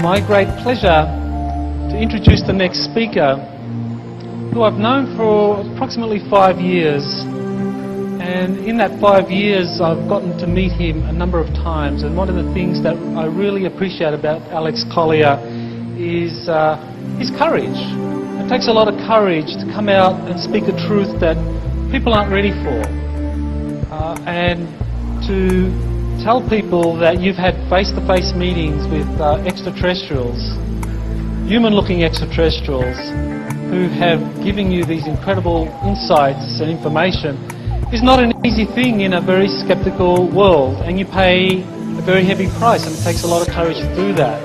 my great pleasure to introduce the next speaker, who I've known for approximately 5 years. And in that 5 years, I've gotten to meet him a number of times. And one of the things that I really appreciate about Alex Collier is his courage. It takes a lot of courage to come out and speak a truth that people aren't ready for. And to tell people that you've had face-to-face meetings with extraterrestrials, human-looking extraterrestrials, who have given you these incredible insights and information is not an easy thing in a very skeptical world, and you pay a very heavy price, and it takes a lot of courage to do that.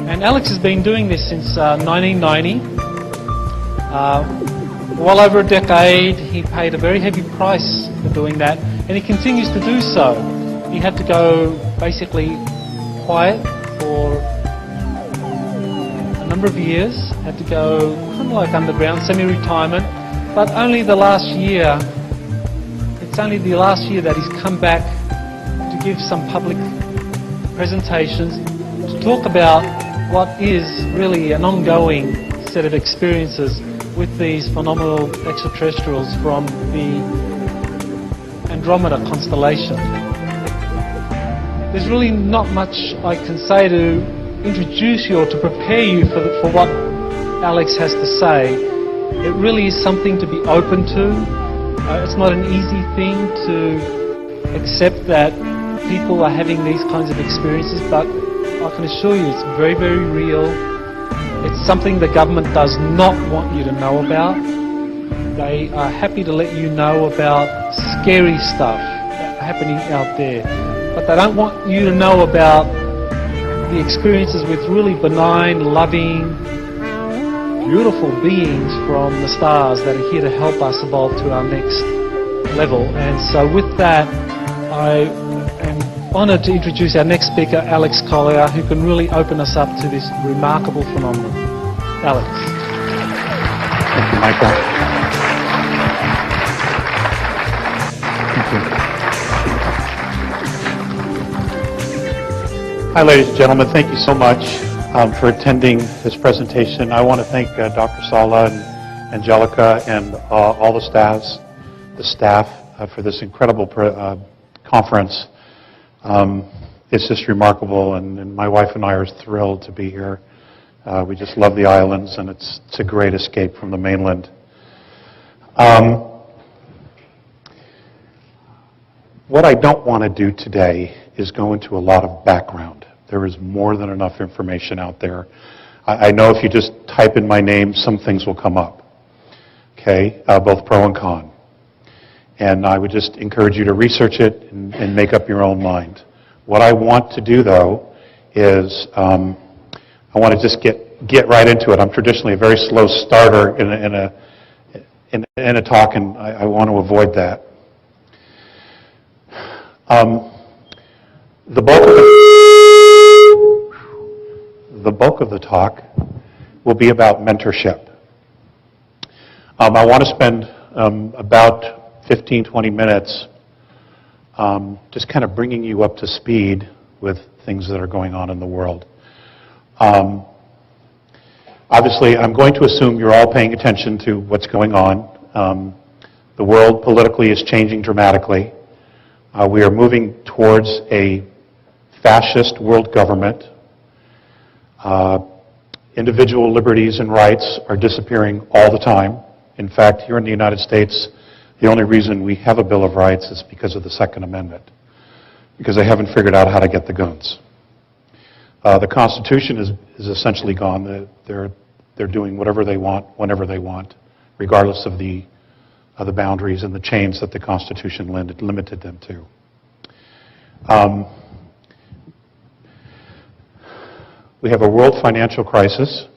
And Alex has been doing this since 1990. Well over a decade. He paid a very heavy price for doing that, and he continues to do so. He had to go basically quiet for a number of years, had to go kind of like underground, semi-retirement, but only the last year, it's only the last year that he's come back to give some public presentations to talk about what is really an ongoing set of experiences with these phenomenal extraterrestrials from the Andromeda constellation. There's really not much I can say to introduce you or to prepare you for what Alex has to say. It really is something to be open to. It's not an easy thing to accept that people are having these kinds of experiences, but I can assure you it's very, very real. It's something the government does not want you to know about. They are happy to let you know about scary stuff happening out there, but they don't want you to know about the experiences with really benign, loving, beautiful beings from the stars that are here to help us evolve to our next level. And so with that, I am honoured to introduce our next speaker, Alex Collier, who can really open us up to this remarkable phenomenon. Alex. Thank you, Michael. Thank you. Hi, ladies and gentlemen. Thank you so much for attending this presentation. I want to thank Dr. Sala and Angelica and all the staff for this incredible conference. It's just remarkable, and my wife and I are thrilled to be here. We just love the islands, and it's a great escape from the mainland. What I don't want to do today is go into a lot of background. There is more than enough information out there. I know if you just type in my name, some things will come up, okay, both pro and con. And I would just encourage you to research it and make up your own mind. What I want to do, though, is I want to just get right into it. I'm traditionally a very slow starter in a talk, and I want to avoid that. The bulk of the talk will be about mentorship. I want to spend about 15-20 minutes just kind of bringing you up to speed with things that are going on in the world. Obviously, I'm going to assume you're all paying attention to what's going on. The world politically is changing dramatically. We are moving towards a fascist world government. Individual liberties and rights are disappearing all the time. In fact, here in the United States, the only reason we have a Bill of Rights is because of the Second Amendment, because they haven't figured out how to get the guns. The Constitution is essentially gone. They're doing whatever they want, whenever they want, regardless of the boundaries and the chains that the Constitution limited them to. We have a world financial crisis.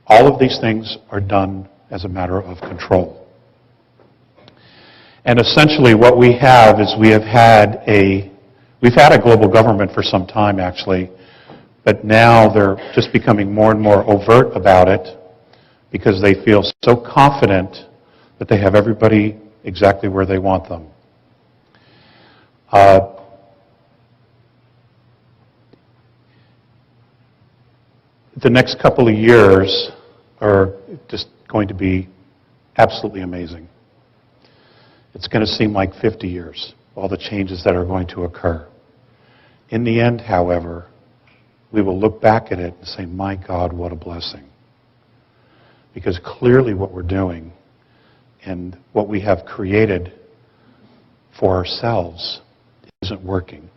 All of these things are done as a matter of control. And essentially what we have is we've had a global government for some time, actually, but now they're just becoming more and more overt about it because they feel so confident that they have everybody exactly where they want them. the next couple of years are just going to be absolutely amazing. It's going to seem like 50 years, all the changes that are going to occur. In the end, however, we will look back at it and say, my God, what a blessing. Because clearly what we're doing and what we have created for ourselves isn't working.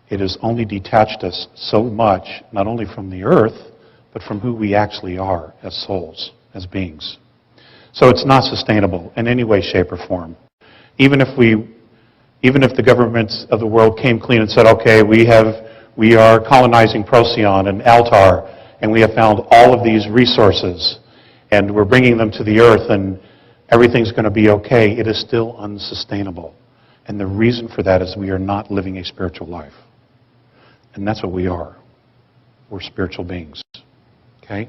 It has only detached us so much, not only from the earth, but from who we actually are as souls, as beings. So it's not sustainable in any way, shape, or form. Even if the governments of the world came clean and said, okay, we are colonizing Procyon and Altar, and we have found all of these resources, and we're bringing them to the earth, and everything's going to be okay, it is still unsustainable. And the reason for that is we are not living a spiritual life. And that's what we are. We're spiritual beings. Okay?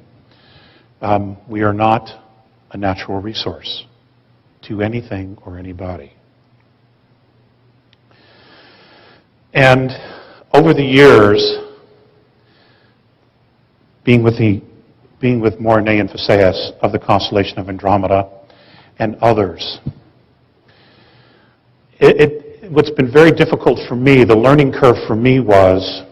We are not a natural resource to anything or anybody. And over the years, being with Morine and Phaseus of the constellation of Andromeda and others, what's been very difficult for me, the learning curve for me was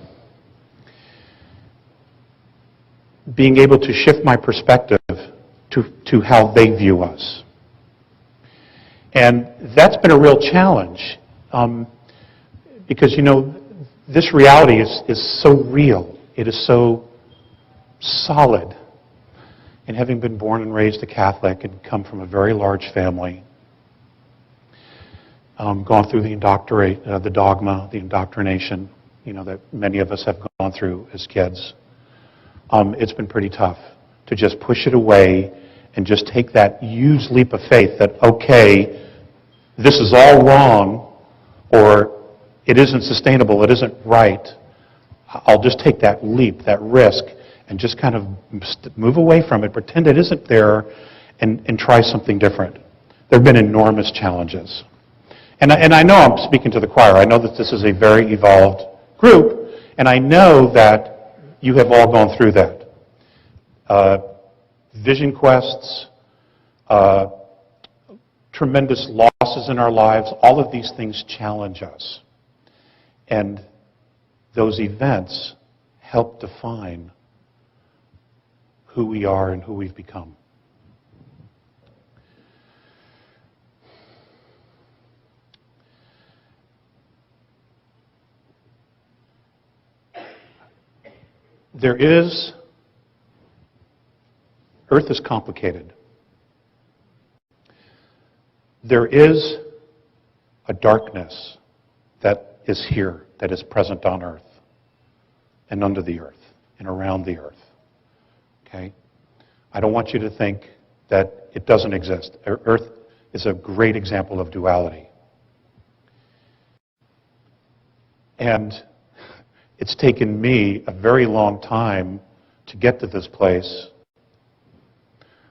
being able to shift my perspective to how they view us. And that's been a real challenge because, this reality is so real. It is so solid. And having been born and raised a Catholic and come from a very large family, gone through the dogma, the indoctrination, that many of us have gone through as kids, it's been pretty tough to just push it away and just take that huge leap of faith that, okay, this is all wrong, or it isn't sustainable, it isn't right. I'll just take that leap, that risk, and just kind of move away from it, pretend it isn't there, and try something different. There have been enormous challenges. And I know I'm speaking to the choir. I know that this is a very evolved group, and I know that you have all gone through that. Vision quests, tremendous losses in our lives, all of these things challenge us. And those events help define who we are and who we've become. Earth is complicated. There is a darkness that is here, that is present on Earth, and under the Earth, and around the Earth. Okay? I don't want you to think that it doesn't exist. Earth is a great example of duality. And it's taken me a very long time to get to this place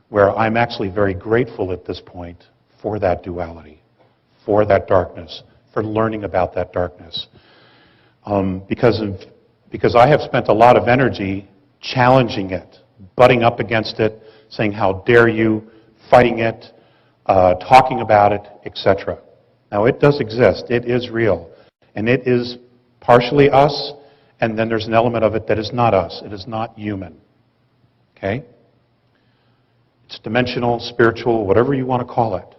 where I'm actually very grateful at this point for that duality, for that darkness, for learning about that darkness. Because I have spent a lot of energy challenging it, butting up against it, saying, how dare you, fighting it, talking about it, etc. Now, it does exist. It is real. And it is partially us, and then there's an element of it that is not us. It is not human. Okay? It's dimensional, spiritual, whatever you want to call it.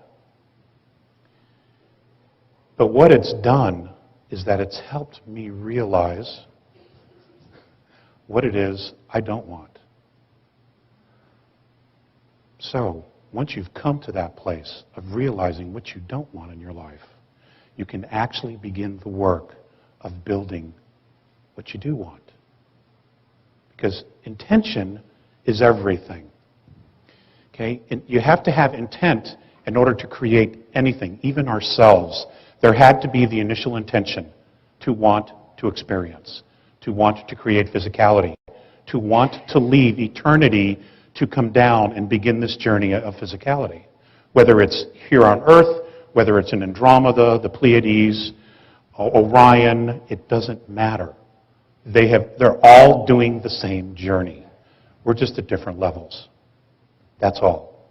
But what it's done is that it's helped me realize what it is I don't want. So, once you've come to that place of realizing what you don't want in your life, you can actually begin the work of building what you do want. Because intention is everything. Okay? And you have to have intent in order to create anything, even ourselves. There had to be the initial intention to want to experience, to want to create physicality, to want to leave eternity to come down and begin this journey of physicality. Whether it's here on Earth, whether it's in Andromeda, the Pleiades, Orion, it doesn't matter. They're all doing the same journey. We're just at different levels. That's all.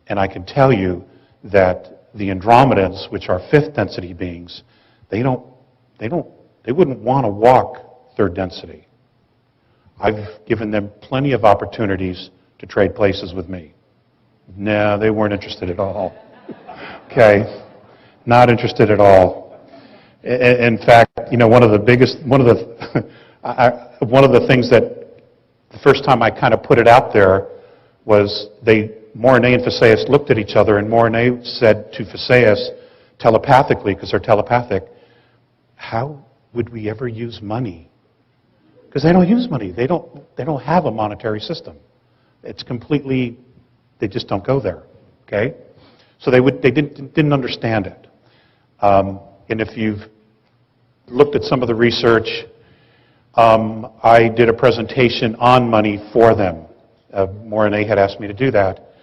And I can tell you that the Andromedans, which are fifth density beings, they wouldn't want to walk third density. I've given them plenty of opportunities to trade places with me. No, they weren't interested at all. Okay? Not interested at all. In fact, one of the things that the first time I kind of put it out there was Mornay and Phaseus looked at each other, and Mornay said to Phaseus telepathically, because they're telepathic, how would we ever use money? Because they don't use money. They don't have a monetary system. It's completely, they just don't go there. Okay? So they didn't understand it. And if you've looked at some of the research, I did a presentation on money for them. Mornay had asked me to do that.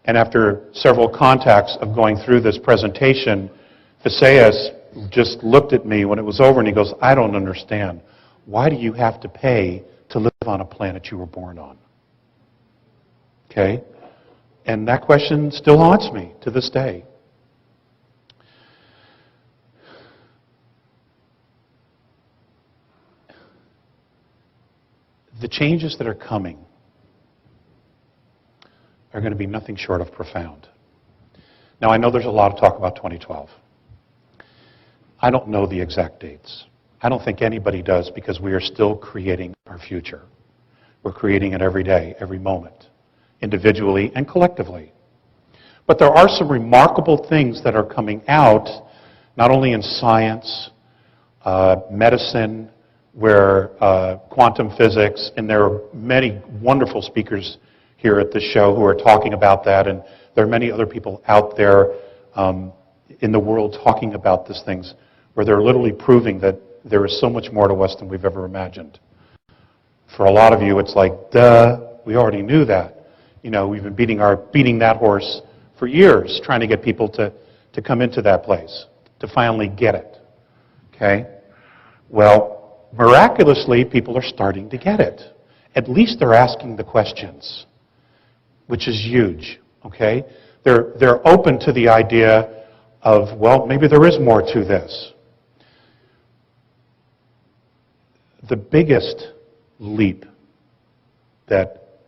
And after several contacts of going through this presentation, Phaseus just looked at me when it was over and he goes, I don't understand. Why do you have to pay to live on a planet you were born on? Okay? And that question still haunts me to this day. The changes that are coming are going to be nothing short of profound. Now, I know there's a lot of talk about 2012. I don't know the exact dates. I don't think anybody does, because we are still creating our future. We're creating it every day, every moment, individually and collectively. But there are some remarkable things that are coming out, not only in science, medicine, where quantum physics, and there are many wonderful speakers here at this show who are talking about that, and there are many other people out there in the world talking about these things, where they're literally proving that there is so much more to us than we've ever imagined. For a lot of you, it's like, duh, we already knew that. We've been beating that horse for years, trying to get people to come into that place, to finally get it. Okay? Well, miraculously, people are starting to get it. At least they're asking the questions, which is huge. Okay? They're open to the idea of, well, maybe there is more to this. The biggest leap that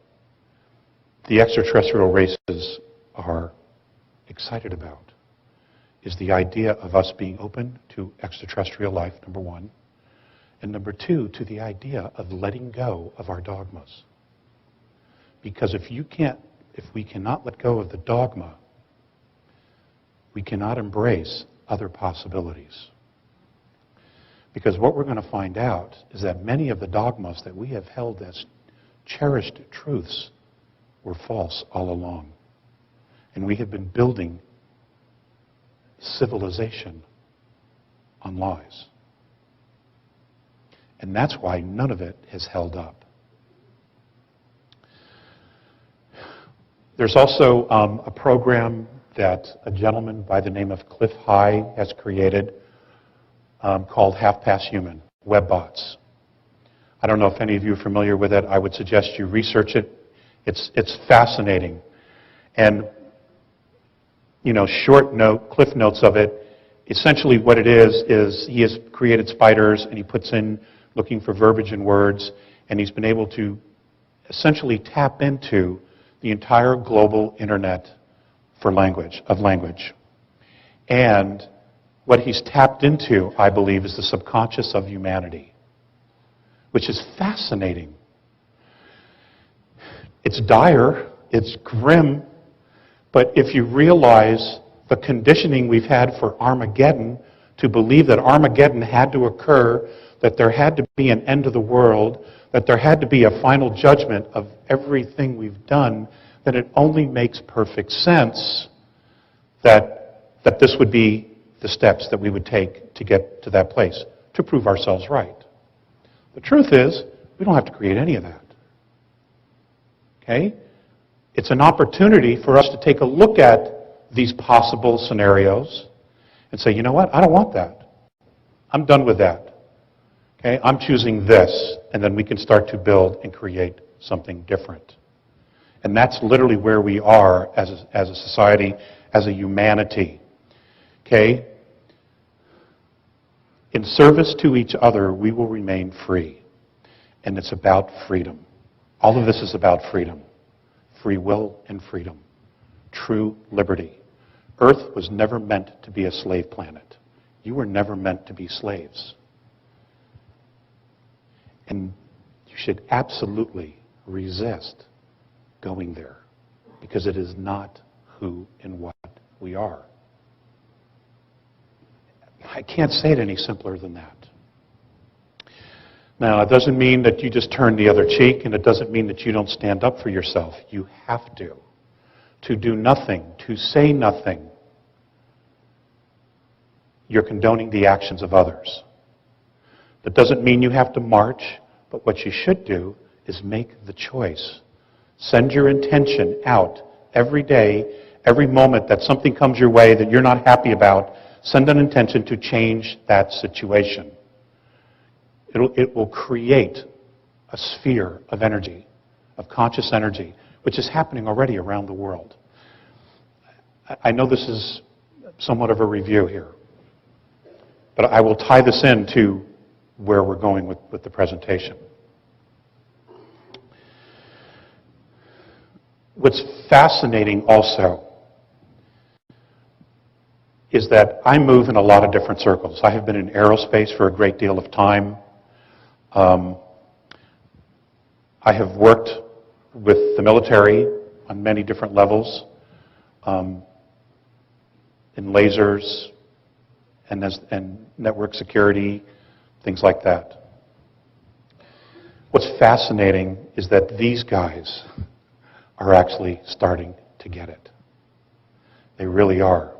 the extraterrestrial races are excited about is the idea of us being open to extraterrestrial life, number one, and number two, to the idea of letting go of our dogmas. Because if we cannot let go of the dogma, we cannot embrace other possibilities. Because what we're going to find out is that many of the dogmas that we have held as cherished truths were false all along. And we have been building civilization on lies. And that's why none of it has held up. There's also a program that a gentleman by the name of Cliff High has created called Half Past Human, WebBots. I don't know if any of you are familiar with it. I would suggest you research it. It's fascinating. And, cliff notes of it, essentially what it is he has created spiders and he puts in looking for verbiage and words, and he's been able to essentially tap into the entire global internet of language. And what he's tapped into, I believe, is the subconscious of humanity, which is fascinating. It's dire, it's grim, but if you realize the conditioning we've had for Armageddon, to believe that Armageddon had to occur, that there had to be an end of the world, that there had to be a final judgment of everything we've done, then it only makes perfect sense that this would be the steps that we would take to get to that place, to prove ourselves right. The truth is, we don't have to create any of that. Okay? It's an opportunity for us to take a look at these possible scenarios and say, you know what? I don't want that. I'm done with that. Okay? I'm choosing this, and then we can start to build and create something different. And that's literally where we are as a society, as a humanity. Okay? In service to each other, we will remain free. And it's about freedom. All of this is about freedom. Free will and freedom. True liberty. Earth was never meant to be a slave planet. You were never meant to be slaves. And you should absolutely resist going there, because it is not who and what we are. I can't say it any simpler than that. Now, it doesn't mean that you just turn the other cheek, and it doesn't mean that you don't stand up for yourself. You have to. To do nothing, to say nothing, you're condoning the actions of others. That doesn't mean you have to march, but what you should do is make the choice. Send your intention out every day, every moment that something comes your way that you're not happy about. Send an intention to change that situation. It will create a sphere of energy, of conscious energy, which is happening already around the world. I know this is somewhat of a review here, but I will tie this into where we're going with the presentation. What's fascinating also is that I move in a lot of different circles. I have been in aerospace for a great deal of time. I have worked with the military on many different levels, in lasers and network security, things like that. What's fascinating is that these guys are actually starting to get it. They really are.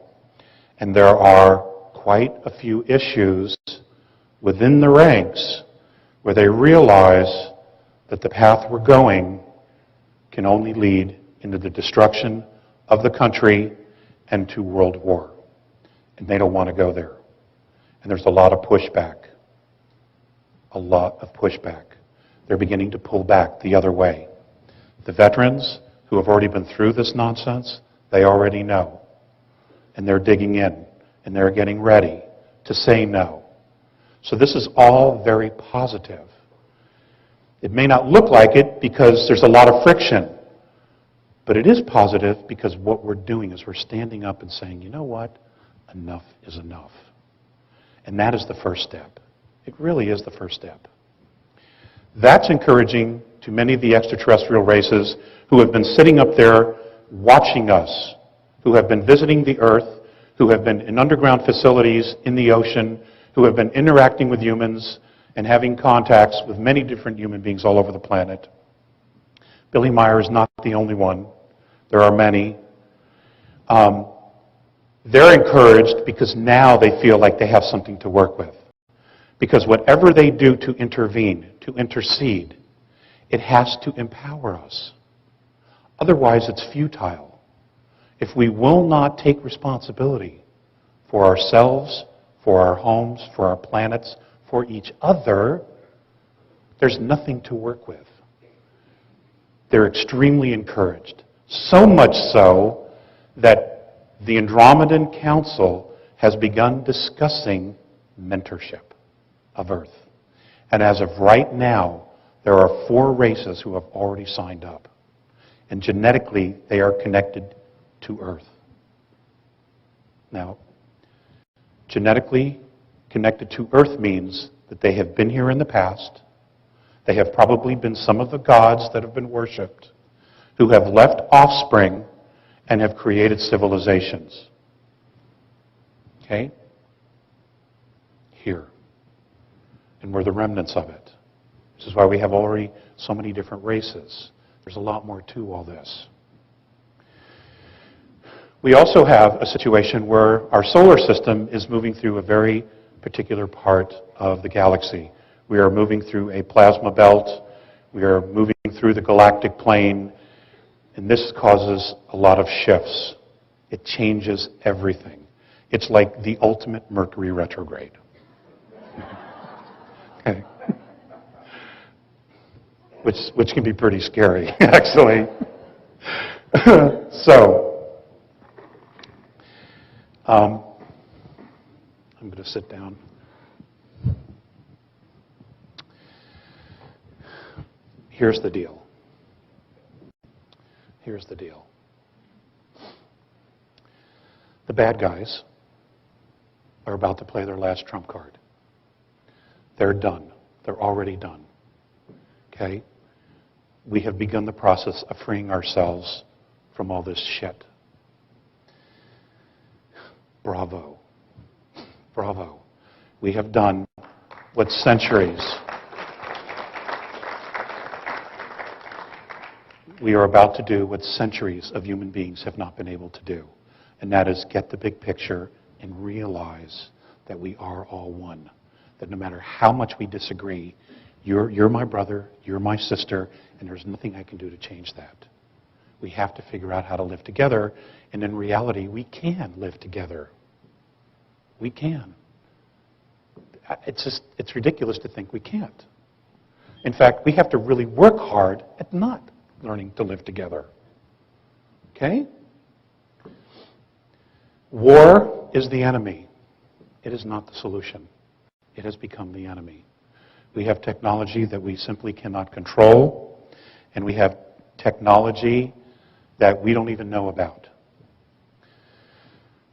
And there are quite a few issues within the ranks where they realize that the path we're going can only lead into the destruction of the country and to world war. And they don't want to go there. And there's a lot of pushback. A lot of pushback. They're beginning to pull back the other way. The veterans who have already been through this nonsense, they already know. And they're digging in, and they're getting ready to say no. So this is all very positive. It may not look like it because there's a lot of friction, but it is positive because what we're doing is we're standing up and saying, you know what? Enough is enough. And that is the first step. It really is the first step. That's encouraging to many of the extraterrestrial races who have been sitting up there watching us, who have been visiting the Earth, who have been in underground facilities in the ocean, who have been interacting with humans and having contacts with many different human beings all over the planet. Billy Meyer is not the only one. There are many. They're encouraged because now they feel like they have something to work with. Because whatever they do to intervene, to intercede, it has to empower us. Otherwise, it's futile. If we will not take responsibility for ourselves, for our homes, for our planets, for each other, there's nothing to work with. They're extremely encouraged. So much so that the Andromedan Council has begun discussing mentorship of Earth. And as of right now, there are 4 races who have already signed up. And genetically, they are connected to Earth. Now, genetically connected to Earth means that they have been here in the past. They have probably been some of the gods that have been worshipped, who have left offspring and have created civilizations. Okay? Here. And we're the remnants of it. This is why we have already so many different races. There's a lot more to all this. We also have a situation where our solar system is moving through a very particular part of the galaxy. We are moving through a plasma belt. We are moving through the galactic plane. And this causes a lot of shifts. It changes everything. It's like the ultimate Mercury retrograde. Okay. which can be pretty scary, actually. So, I'm going to sit down. Here's the deal. Here's the deal. The bad guys are about to play their last trump card. They're done. They're already done. Okay? We have begun the process of freeing ourselves from all this shit. Bravo. Bravo. We have done what centuries. We are about to do what centuries of human beings have not been able to do. And that is get the big picture and realize that we are all one. That no matter how much we disagree, you're my brother, you're my sister, and there's nothing I can do to change that. We have to figure out how to live together, and in reality, we can live together. We can. It's ridiculous to think we can't. In fact, we have to really work hard at not learning to live together. Okay? War is the enemy. It is not the solution. It has become the enemy. We have technology that we simply cannot control, and we have technology that we don't even know about.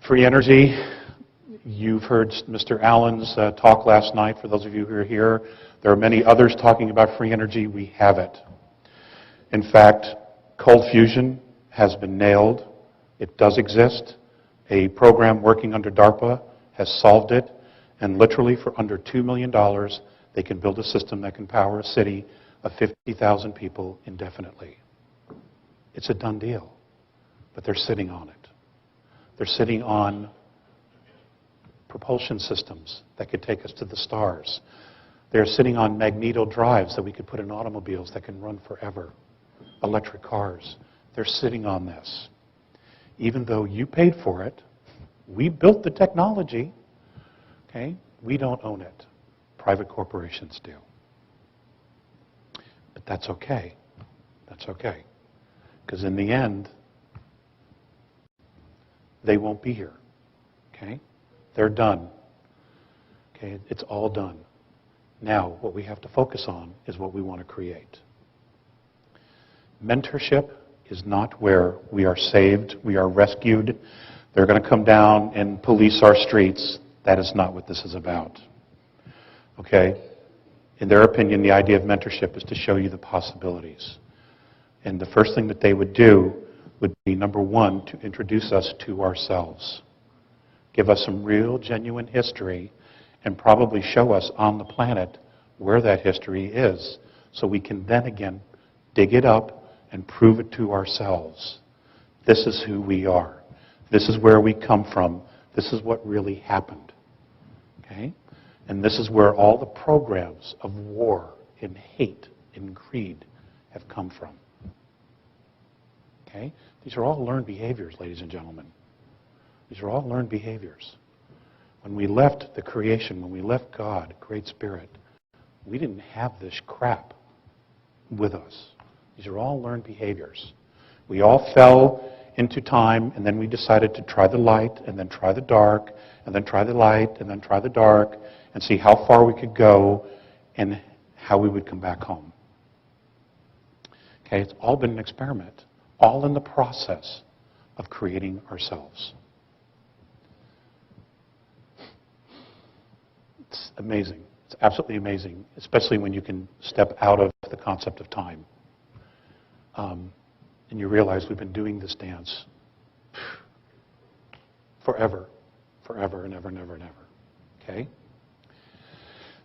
Free energy, you've heard Mr. Allen's talk last night, for those of you who are here. There are many others talking about free energy. We have it. In fact, cold fusion has been nailed. It does exist. A program working under DARPA has solved it, and literally for under $2 million, they can build a system that can power a city of 50,000 people indefinitely. It's a done deal, but they're sitting on it. They're sitting on propulsion systems that could take us to the stars. They're sitting on magneto drives that we could put in automobiles that can run forever. Electric cars. They're sitting on this. Even though you paid for it, we built the technology, okay? We don't own it. Private corporations do. But that's okay. That's okay. Because in the end, they won't be here, okay? They're done. Okay, it's all done. Now, what we have to focus on is what we want to create. Mentorship is not where we are saved, we are rescued. They're going to come down and police our streets. That is not what this is about. Okay? In their opinion, the idea of mentorship is to show you the possibilities. And the first thing that they would do would be, number one, to introduce us to ourselves. Give us some real, genuine history, and probably show us on the planet where that history is, so we can then again dig it up and prove it to ourselves. This is who we are. This is where we come from. This is what really happened. Okay? And this is where all the programs of war and hate and greed have come from. Okay? These are all learned behaviors, ladies and gentlemen. These are all learned behaviors. When we left the creation, when we left God, Great Spirit, we didn't have this crap with us. These are all learned behaviors. We all fell into time, and then we decided to try the light, and then try the dark, and then try the light, and then try the dark, and see how far we could go and how we would come back home. Okay, it's all been an experiment, all in the process of creating ourselves. It's amazing. It's absolutely amazing, especially when you can step out of the concept of time. And you realize we've been doing this dance forever, forever and ever and ever and ever. Okay?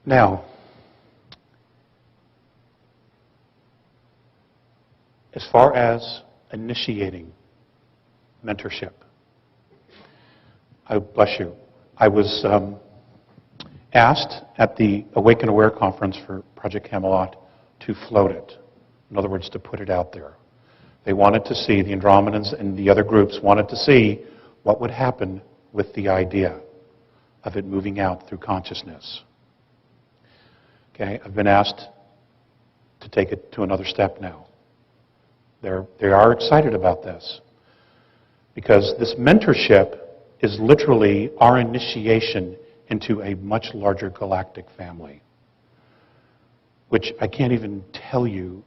Now, as far as initiating mentorship, bless you, I was asked at the Awake and Aware conference for Project Camelot to float it. In other words, to put it out there. They wanted to see, the Andromedans and the other groups wanted to see what would happen with the idea of it moving out through consciousness. Okay, I've been asked to to take it to another step now. They are excited about this because this mentorship is literally our initiation into a much larger galactic family, which I can't even tell you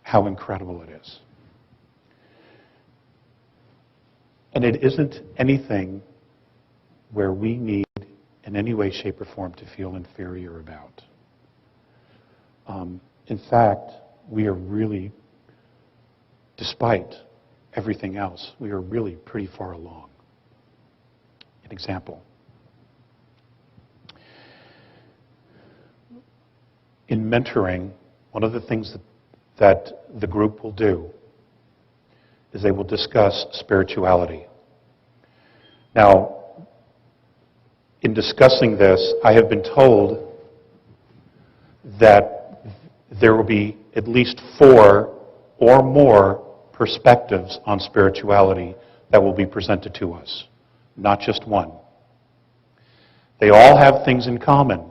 how incredible it is. And it isn't anything where we need in any way, shape, or form to feel inferior about. In fact, we are really, despite everything else, we are really pretty far along. An example. In mentoring, one of the things that the group will do is they will discuss spirituality. Now, in discussing this, I have been told that there will be at least 4 or more perspectives on spirituality that will be presented to us, not just one. They all have things in common,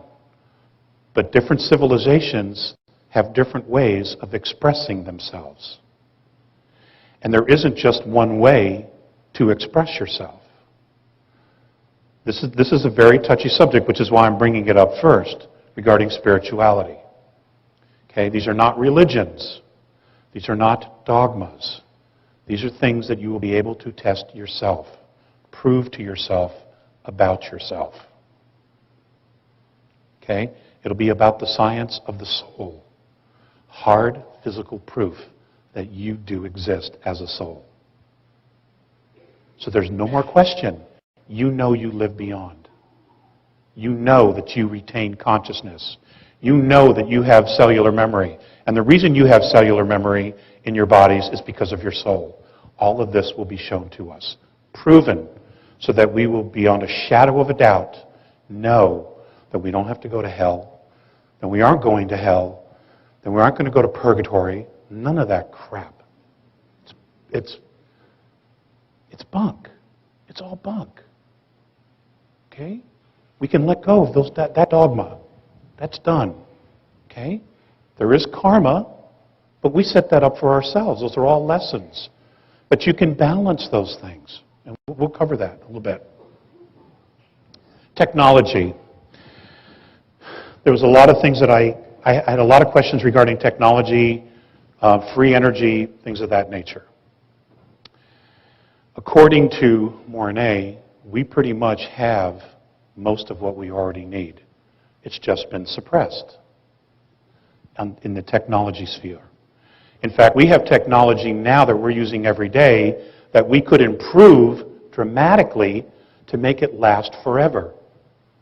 but different civilizations have different ways of expressing themselves. And there isn't just one way to express yourself. This is a very touchy subject, which is why I'm bringing it up first, regarding spirituality. Okay, these are not religions. These are not dogmas. These are things that you will be able to test yourself, prove to yourself about yourself. Okay? It'll be about the science of the soul. Hard physical proof that you do exist as a soul. So there's no more question. You know you live beyond. You know that you retain consciousness. You know that you have cellular memory. And the reason you have cellular memory in your bodies is because of your soul. All of this will be shown to us, proven, so that we will, beyond a shadow of a doubt, know that we don't have to go to hell, that we aren't going to hell, that we aren't going to go to purgatory. None of that crap. It's bunk. It's all bunk. Okay? We can let go of that dogma. That's done. Okay? There is karma, but we set that up for ourselves. Those are all lessons. But you can balance those things. And we'll cover that a little bit. Technology. There was a lot of things that I had a lot of questions regarding technology, free energy, things of that nature. According to Mornay, we pretty much have most of what we already need. It's just been suppressed in the technology sphere. In fact, we have technology now that we're using every day that we could improve dramatically to make it last forever.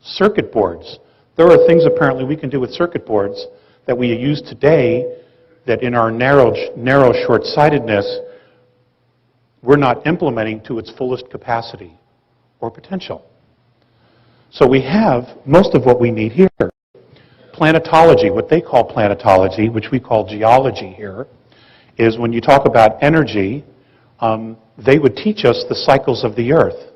Circuit boards. There are things apparently we can do with circuit boards that we use today that in our narrow short-sightedness, we're not implementing to its fullest capacity or potential. So we have most of what we need here. Planetology, what they call planetology, which we call geology here, is when you talk about energy, they would teach us the cycles of the earth.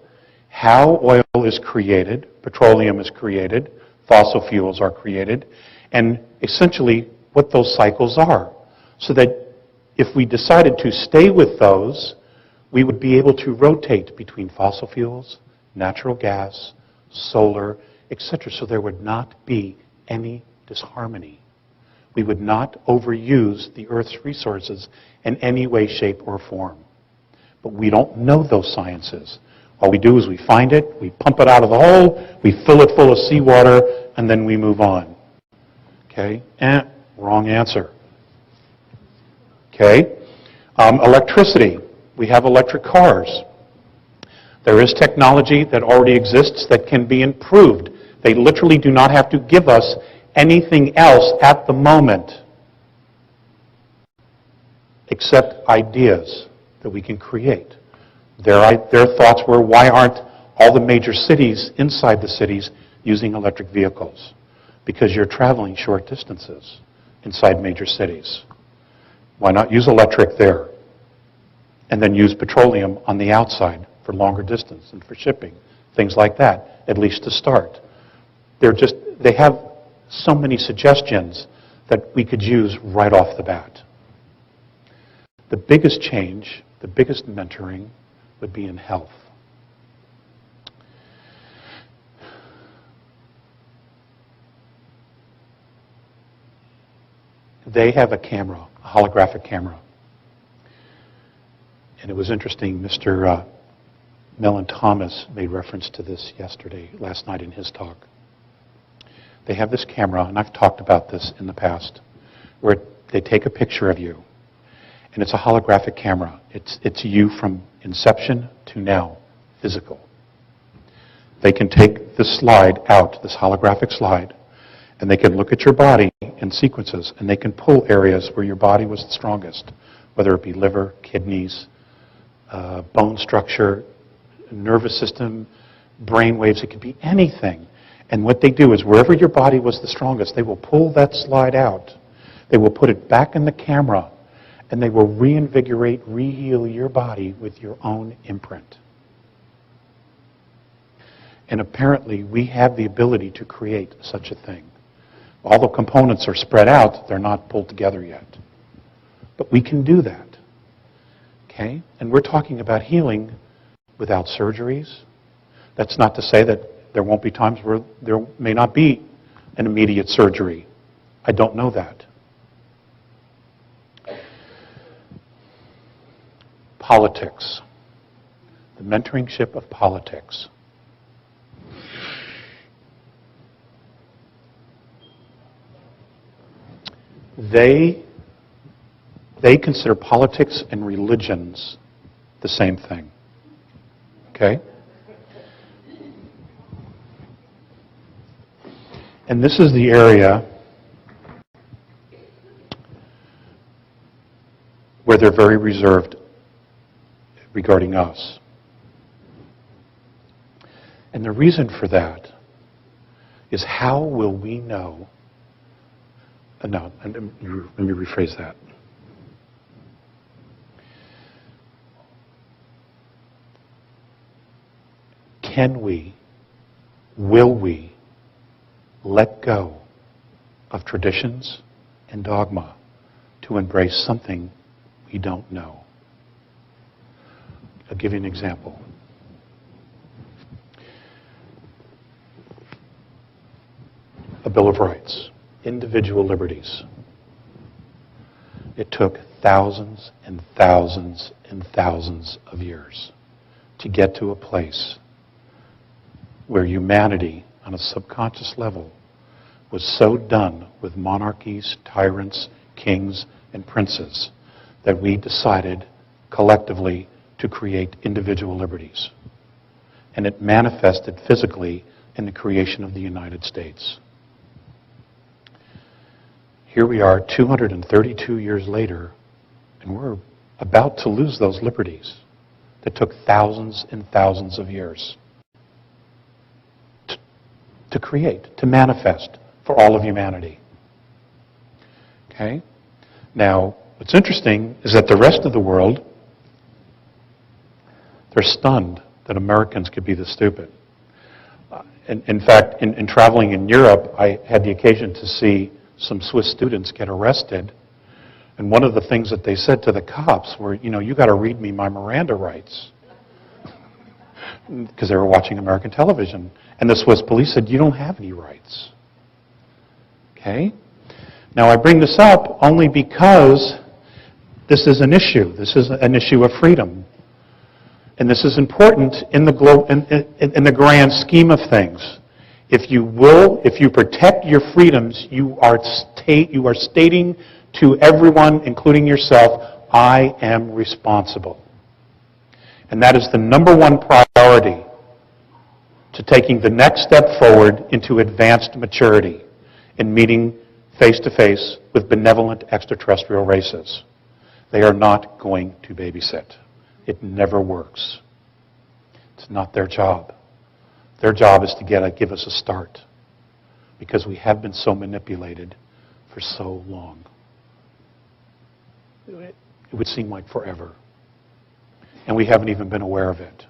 How oil is created, petroleum is created, fossil fuels are created, and essentially what those cycles are. So that if we decided to stay with those, we would be able to rotate between fossil fuels, natural gas, solar, etc. So there would not be any disharmony. We would not overuse the Earth's resources in any way, shape, or form. But we don't know those sciences. All we do is we find it, we pump it out of the hole, we fill it full of seawater, and then we move on. Okay? Wrong answer. Okay? Electricity. We have electric cars. There is technology that already exists that can be improved. They literally do not have to give us anything else at the moment except ideas that we can create. Their thoughts were, why aren't all the major cities inside the cities using electric vehicles? Because you're traveling short distances inside major cities. Why not use electric there? And then use petroleum on the outside for longer distance and for shipping, things like that, at least to start. They have so many suggestions that we could use right off the bat. The biggest change, the biggest mentoring would be in health. They have a camera, a holographic camera. And it was interesting, Mr. Mellon Thomas made reference to this last night in his talk. They have this camera, and I've talked about this in the past, where they take a picture of you, and it's a holographic camera. It's you from inception to now, physical. They can take this slide out, this holographic slide, and they can look at your body in sequences, and they can pull areas where your body was the strongest, whether it be liver, kidneys, bone structure, nervous system, brain waves. It could be anything. And what they do is wherever your body was the strongest, they will pull that slide out. They will put it back in the camera, and they will reinvigorate, reheal your body with your own imprint. And apparently, we have the ability to create such a thing. All the components are spread out. They're not pulled together yet. But we can do that. Okay? And we're talking about healing without surgeries. That's not to say that there won't be times where there may not be an immediate surgery. I don't know that. Politics. The mentoringship of politics. They consider politics and religions the same thing. Okay? And this is the area where they're very reserved regarding us. And the reason for that is, how will we know? No, let me rephrase that. Can we, will we, let go of traditions and dogma to embrace something we don't know? I'll give you an example. A Bill of Rights, individual liberties. It took thousands and thousands and thousands of years to get to a place where humanity, on a subconscious level, was so done with monarchies, tyrants, kings, and princes that we decided collectively to create individual liberties. And it manifested physically in the creation of the United States. Here we are 232 years later, and we're about to lose those liberties that took thousands and thousands of years to create, to manifest for all of humanity. Okay? Now, what's interesting is that the rest of the world, they're stunned that Americans could be this stupid. In fact, in traveling in Europe, I had the occasion to see some Swiss students get arrested. And one of the things that they said to the cops were, you got to read me my Miranda rights. Because they were watching American television. And the Swiss police said, you don't have any rights. Okay? Now, I bring this up only because this is an issue. This is an issue of freedom. And this is important in the grand scheme of things. If you protect your freedoms, you are stating to everyone, including yourself, I am responsible. And that is the number one priority to taking the next step forward into advanced maturity in meeting face-to-face with benevolent extraterrestrial races. They are not going to babysit. It never works. It's not their job. Their job is to give us a start, because we have been so manipulated for so long. It would seem like forever. And we haven't even been aware of it.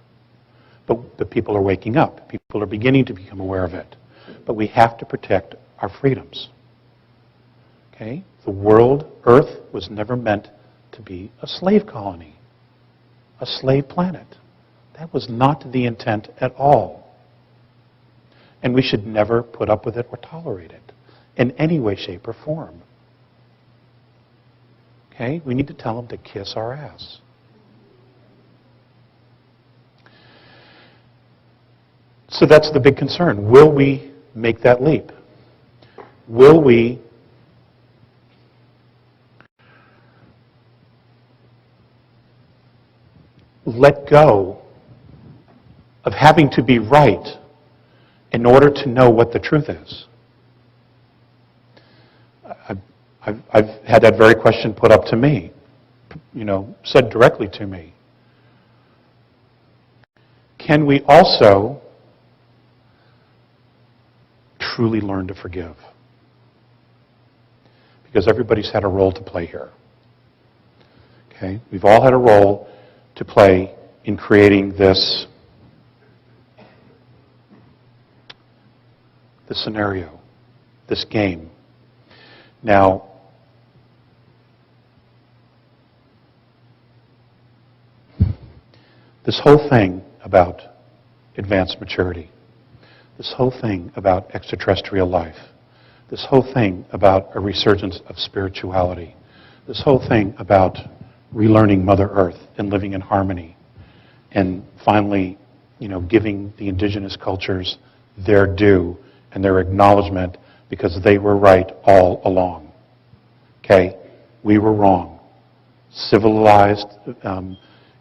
But people are waking up. People are beginning to become aware of it. But we have to protect our freedoms. Okay? The world, Earth, was never meant to be a slave colony, a slave planet. That was not the intent at all. And we should never put up with it or tolerate it in any way, shape, or form. Okay? We need to tell them to kiss our ass. So that's the big concern. Will we make that leap? Will we let go of having to be right in order to know what the truth is? I've had that very question put up to me, said directly to me. Can we also truly learn to forgive? Because everybody's had a role to play here. Okay? We've all had a role to play in creating this scenario, this game. Now, this whole thing about advanced maturity, this whole thing about extraterrestrial life, this whole thing about a resurgence of spirituality, this whole thing about relearning Mother Earth and living in harmony, and finally, giving the indigenous cultures their due and their acknowledgement because they were right all along. Okay? We were wrong. Civilized,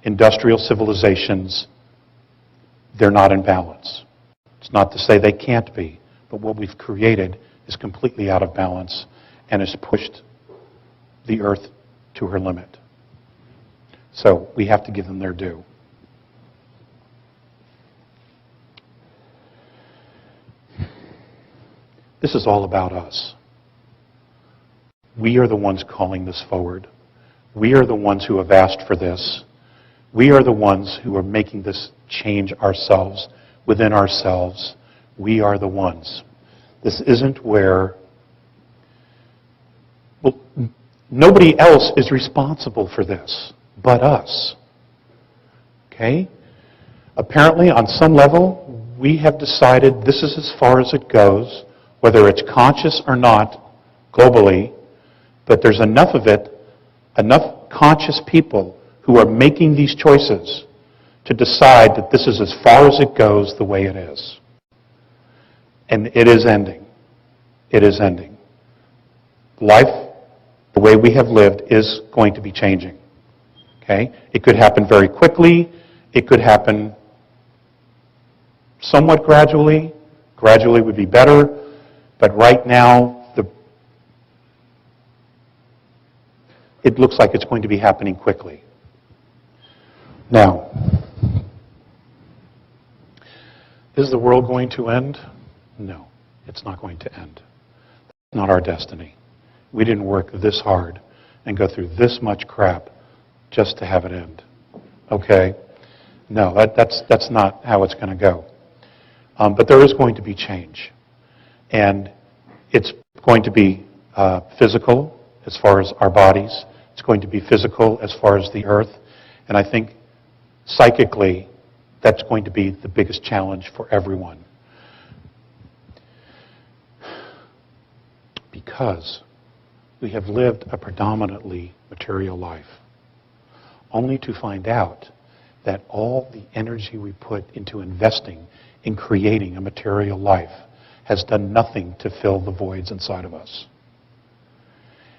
industrial civilizations, they're not in balance. It's not to say they can't be, but what we've created is completely out of balance and has pushed the Earth to her limit. So we have to give them their due. This is all about us. We are the ones calling this forward. We are the ones who have asked for this. We are the ones who are making this change ourselves, within ourselves. We are the ones. This isn't where... nobody else is responsible for this but us. Okay? Apparently, on some level, we have decided this is as far as it goes, whether it's conscious or not, globally, but there's enough of it, enough conscious people who are making these choices to decide that this is as far as it goes the way it is. And it is ending. It is ending. Life, the way we have lived, is going to be changing. Okay? It could happen very quickly. It could happen somewhat gradually. Gradually would be better. But right now, it looks like it's going to be happening quickly. Now, is the world going to end? No, it's not going to end. That's not our destiny. We didn't work this hard and go through this much crap just to have it end. Okay? No, that's not how it's going to go. But there is going to be change. And it's going to be physical as far as our bodies. It's going to be physical as far as the earth. And I think psychically, that's going to be the biggest challenge for everyone. Because we have lived a predominantly material life, only to find out that all the energy we put into investing in creating a material life has done nothing to fill the voids inside of us.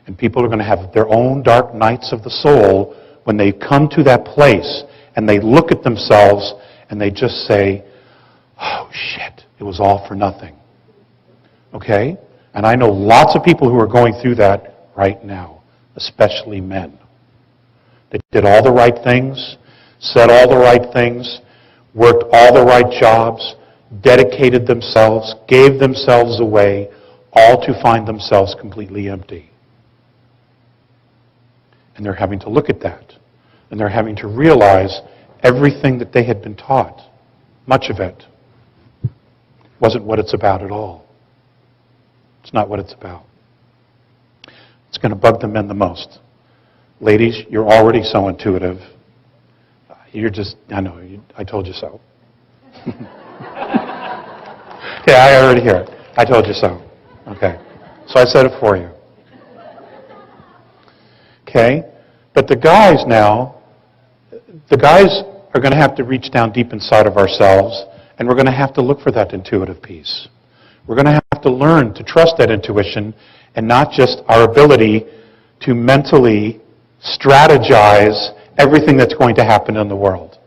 And people are going to have their own dark nights of the soul when they come to that place and they look at themselves and they just say, oh shit, it was all for nothing. Okay? And I know lots of people who are going through that right now, especially men. They did all the right things, said all the right things, worked all the right jobs, dedicated themselves, gave themselves away, all to find themselves completely empty. And they're having to look at that. And they're having to realize everything that they had been taught, much of it, wasn't what it's about at all. It's not what it's about. It's going to bug the men the most. Ladies, you're already so intuitive. You're just, I know, I told you so. Yeah, I already hear it. I told you so. Okay. So I said it for you. Okay? But the guys are going to have to reach down deep inside of ourselves, and we're going to have to look for that intuitive piece. We're going to have to learn to trust that intuition and not just our ability to mentally strategize everything that's going to happen in the world.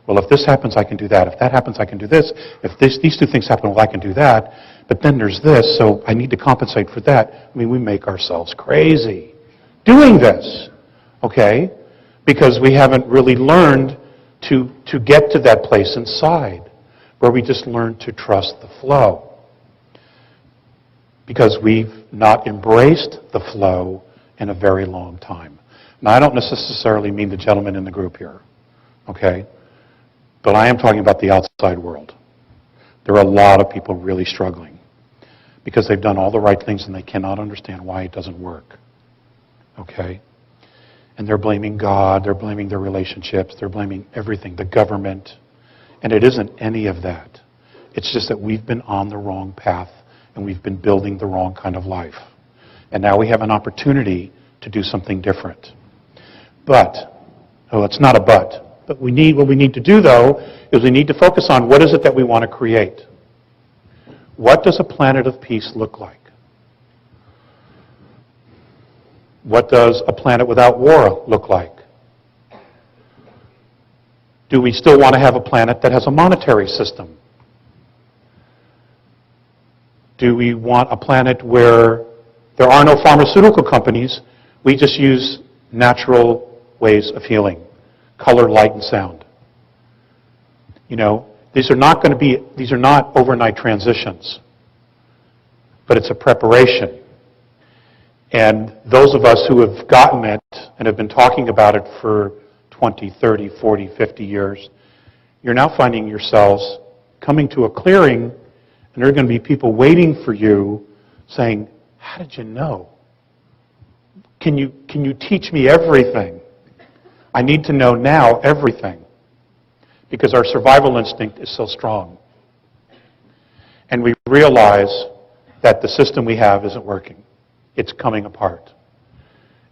Well, if this happens, I can do that. If that happens, I can do this. If these two things happen, well, I can do that. But then there's this, so I need to compensate for that. I mean, we make ourselves crazy doing this, okay? Because we haven't really learned to get to that place inside where we just learn to trust the flow. Because we've not embraced the flow in a very long time. Now, I don't necessarily mean the gentleman in the group here, okay? But I am talking about the outside world. There are a lot of people really struggling because they've done all the right things and they cannot understand why it doesn't work, okay? And they're blaming God, they're blaming their relationships, they're blaming everything, the government, and it isn't any of that. It's just that we've been on the wrong path and we've been building the wrong kind of life. And now we have an opportunity to do something different. But, it's not a but what we need to do, though, is we need to focus on what is it that we want to create. What does a planet of peace look like? What does a planet without war look like? Do we still want to have a planet that has a monetary system? Do we want a planet where there are no pharmaceutical companies? We just use natural ways of healing. Color, light, and sound. You know, these are not overnight transitions, but it's a preparation. And those of us who have gotten it and have been talking about it for 20, 30, 40, 50 years, you're now finding yourselves coming to a clearing, and there are going to be people waiting for you saying, how did you know? Can you teach me everything? I need to know now everything, because our survival instinct is so strong. And we realize that the system we have isn't working. It's coming apart.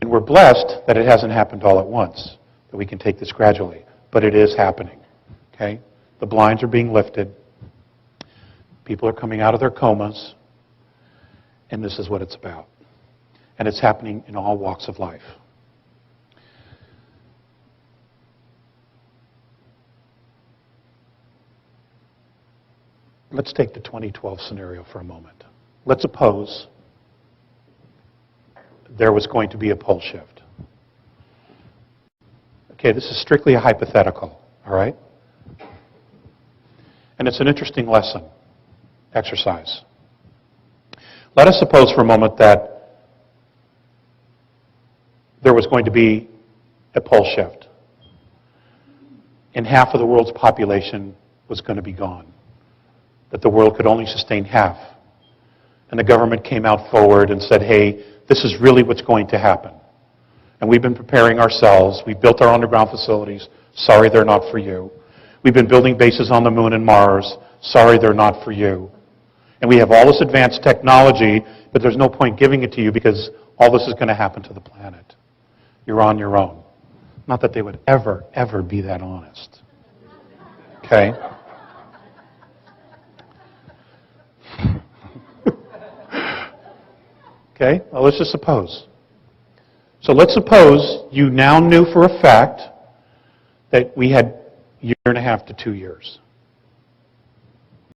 And we're blessed that it hasn't happened all at once, that we can take this gradually. But it is happening. Okay? The blinds are being lifted. People are coming out of their comas. And this is what it's about. And it's happening in all walks of life. Let's take the 2012 scenario for a moment. Let's suppose there was going to be a pole shift. Okay, this is strictly a hypothetical, all right? And it's an interesting lesson, exercise. Let us suppose for a moment that there was going to be a pole shift, and half of the world's population was going to be gone, that the world could only sustain half. And the government came out forward and said, hey, this is really what's going to happen. And we've been preparing ourselves. We've built our underground facilities. Sorry, they're not for you. We've been building bases on the moon and Mars. Sorry, they're not for you. And we have all this advanced technology, but there's no point giving it to you because all this is going to happen to the planet. You're on your own. Not that they would ever, ever be that honest. Okay? Okay, well, let's just suppose. So let's suppose you now knew for a fact that we had a year and a half to 2 years.